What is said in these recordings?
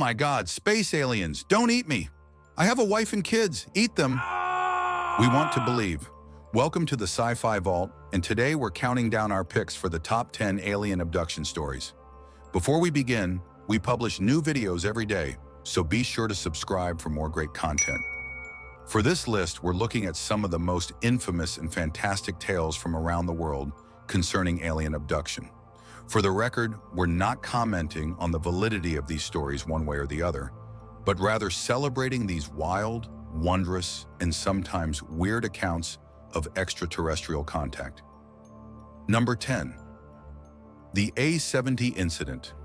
my God, space aliens, don't eat me. I have a wife and kids, eat them. We want to believe. Welcome to the Sci-Fi Vault, and today we're counting down our picks for the top 10 alien abduction stories. Before we begin, we publish new videos every day, so be sure to subscribe for more great content. For this list, we're looking at some of the most infamous and fantastic tales from around the world concerning alien abduction. For the record, we're not commenting on the validity of these stories one way or the other, but rather celebrating these wild, wondrous, and sometimes weird accounts of extraterrestrial contact. Number 10. The A-70 Incident.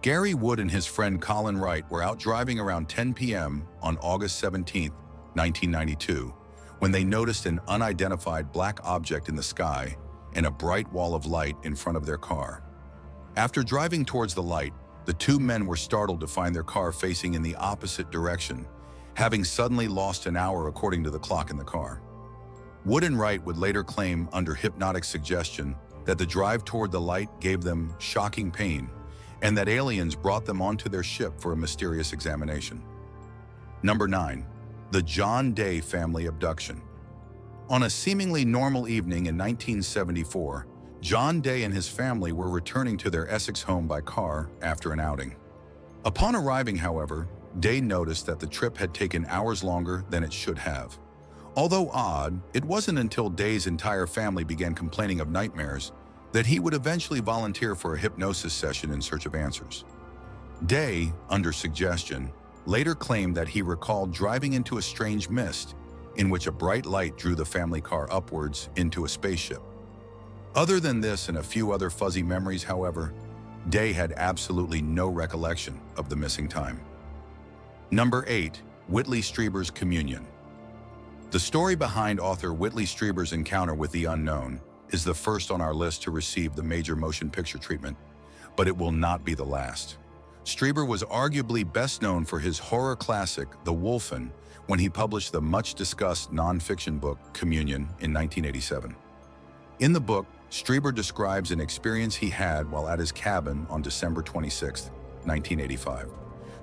Gary Wood and his friend Colin Wright were out driving around 10 p.m. on August 17, 1992, when they noticed an unidentified black object in the sky and a bright wall of light in front of their car. After driving towards the light, the two men were startled to find their car facing in the opposite direction, having suddenly lost an hour according to the clock in the car. Wood and Wright would later claim under hypnotic suggestion that the drive toward the light gave them shocking pain and that aliens brought them onto their ship for a mysterious examination. Number 9. The John Day family abduction. On a seemingly normal evening in 1974, John Day and his family were returning to their Essex home by car after an outing. Upon arriving, however, Day noticed that the trip had taken hours longer than it should have. Although odd, it wasn't until Day's entire family began complaining of nightmares that he would eventually volunteer for a hypnosis session in search of answers. Day, under suggestion, later claimed that he recalled driving into a strange mist in which a bright light drew the family car upwards into a spaceship. Other than this and a few other fuzzy memories, however, Day had absolutely no recollection of the missing time. Number 8. Whitley Strieber's Communion. The story behind author Whitley Strieber's encounter with the unknown is the first on our list to receive the major motion picture treatment, but it will not be the last. Strieber was arguably best known for his horror classic, The Wolfen, when he published the much-discussed non-fiction book Communion in 1987. In the book, Strieber describes an experience he had while at his cabin on December 26, 1985.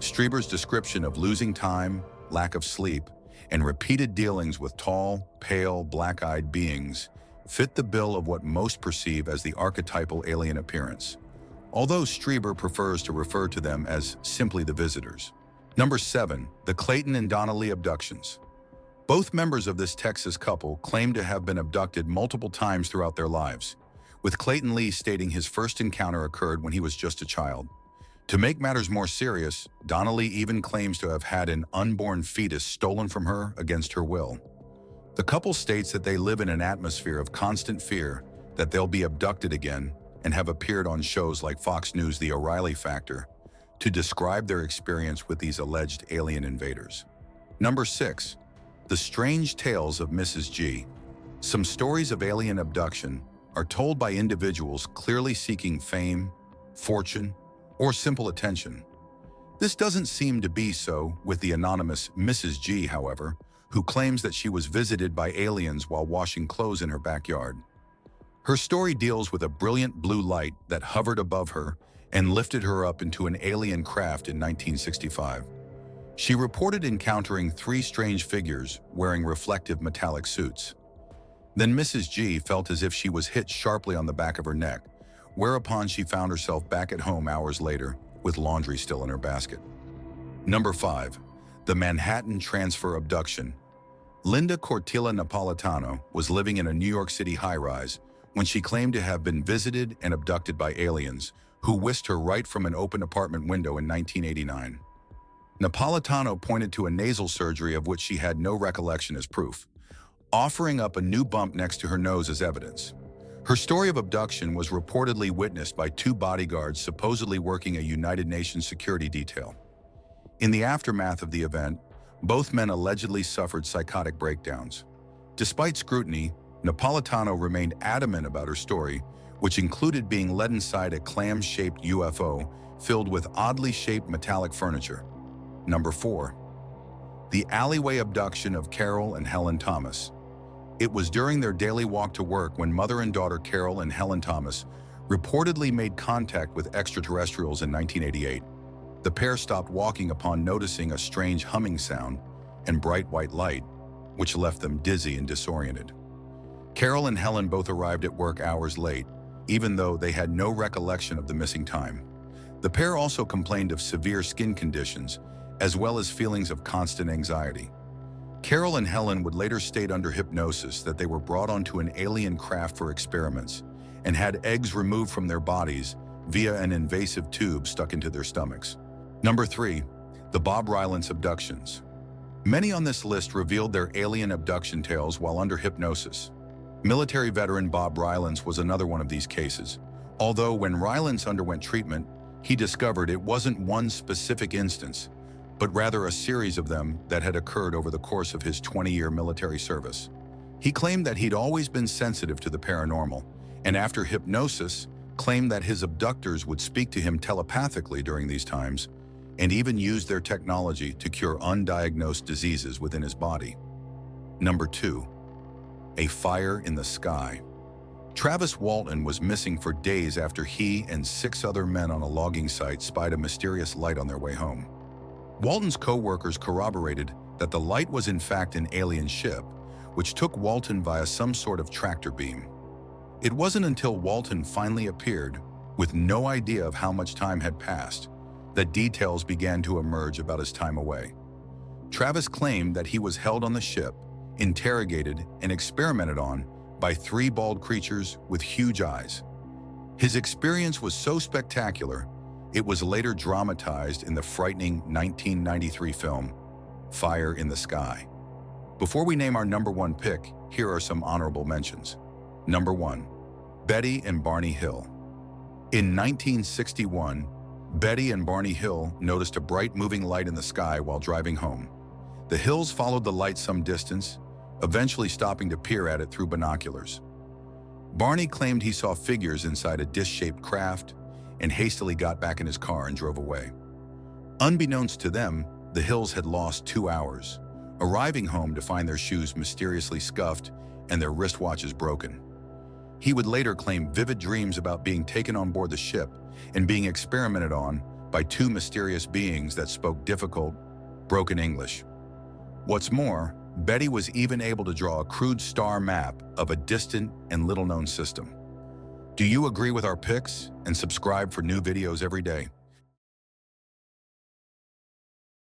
Strieber's description of losing time, lack of sleep, and repeated dealings with tall, pale, black-eyed beings fit the bill of what most perceive as the archetypal alien appearance, although Strieber prefers to refer to them as simply the visitors. Number 7. The Clayton and Donnelly abductions. Both members of this Texas couple claim to have been abducted multiple times throughout their lives, with Clayton Lee stating his first encounter occurred when he was just a child. To make matters more serious, Donnelly even claims to have had an unborn fetus stolen from her against her will. The couple states that they live in an atmosphere of constant fear that they'll be abducted again and have appeared on shows like Fox News' The O'Reilly Factor to describe their experience with these alleged alien invaders. Number 6. The Strange Tales of Mrs. G. Some stories of alien abduction are told by individuals clearly seeking fame, fortune, or simple attention. This doesn't seem to be so with the anonymous Mrs. G, however, who claims that she was visited by aliens while washing clothes in her backyard. Her story deals with a brilliant blue light that hovered above her and lifted her up into an alien craft in 1965. She reported encountering 3 strange figures wearing reflective metallic suits. Then Mrs. G felt as if she was hit sharply on the back of her neck, whereupon she found herself back at home hours later with laundry still in her basket. Number 5. The Manhattan Transfer Abduction. Linda Cortilla Napolitano was living in a New York City high-rise when she claimed to have been visited and abducted by aliens who whisked her right from an open apartment window in 1989. Napolitano pointed to a nasal surgery of which she had no recollection as proof, offering up a new bump next to her nose as evidence. Her story of abduction was reportedly witnessed by 2 bodyguards supposedly working a United Nations security detail. In the aftermath of the event, both men allegedly suffered psychotic breakdowns. Despite scrutiny, Napolitano remained adamant about her story, which included being led inside a clam-shaped UFO filled with oddly shaped metallic furniture. Number 4. The alleyway abduction of Carol and Helen Thomas. It was during their daily walk to work when mother and daughter Carol and Helen Thomas reportedly made contact with extraterrestrials in 1988. The pair stopped walking upon noticing a strange humming sound and bright white light, which left them dizzy and disoriented. Carol and Helen both arrived at work hours late, even though they had no recollection of the missing time. The pair also complained of severe skin conditions, as well as feelings of constant anxiety. Carol and Helen would later state under hypnosis that they were brought onto an alien craft for experiments and had eggs removed from their bodies via an invasive tube stuck into their stomachs. Number 3. The Bob Rylance abductions. Many on this list revealed their alien abduction tales while under hypnosis. Military veteran Bob Rylance was another one of these cases, although when Rylance underwent treatment, he discovered it wasn't one specific instance, but rather a series of them that had occurred over the course of his 20-year military service. He claimed that he'd always been sensitive to the paranormal, and after hypnosis, claimed that his abductors would speak to him telepathically during these times, and even use their technology to cure undiagnosed diseases within his body. Number 2. A fire in the sky. Travis Walton was missing for days after he and 6 other men on a logging site spied a mysterious light on their way home. Walton's co-workers corroborated that the light was in fact an alien ship, which took Walton via some sort of tractor beam. It wasn't until Walton finally appeared, with no idea of how much time had passed, that details began to emerge about his time away. Travis claimed that he was held on the ship, interrogated and experimented on by 3 bald creatures with huge eyes. His experience was so spectacular, it was later dramatized in the frightening 1993 film, Fire in the Sky. Before we name our number 1 pick, here are some honorable mentions. Number 1. Betty and Barney Hill. In 1961, Betty and Barney Hill noticed a bright moving light in the sky while driving home. The Hills followed the light some distance, eventually stopping to peer at it through binoculars. Barney claimed he saw figures inside a dish-shaped craft and hastily got back in his car and drove away. Unbeknownst to them, the Hills had lost 2 hours, arriving home to find their shoes mysteriously scuffed and their wristwatches broken. He would later claim vivid dreams about being taken on board the ship and being experimented on by 2 mysterious beings that spoke difficult, broken English. What's more, Betty was even able to draw a crude star map of a distant and little-known system. Do you agree with our picks and subscribe for new videos every day?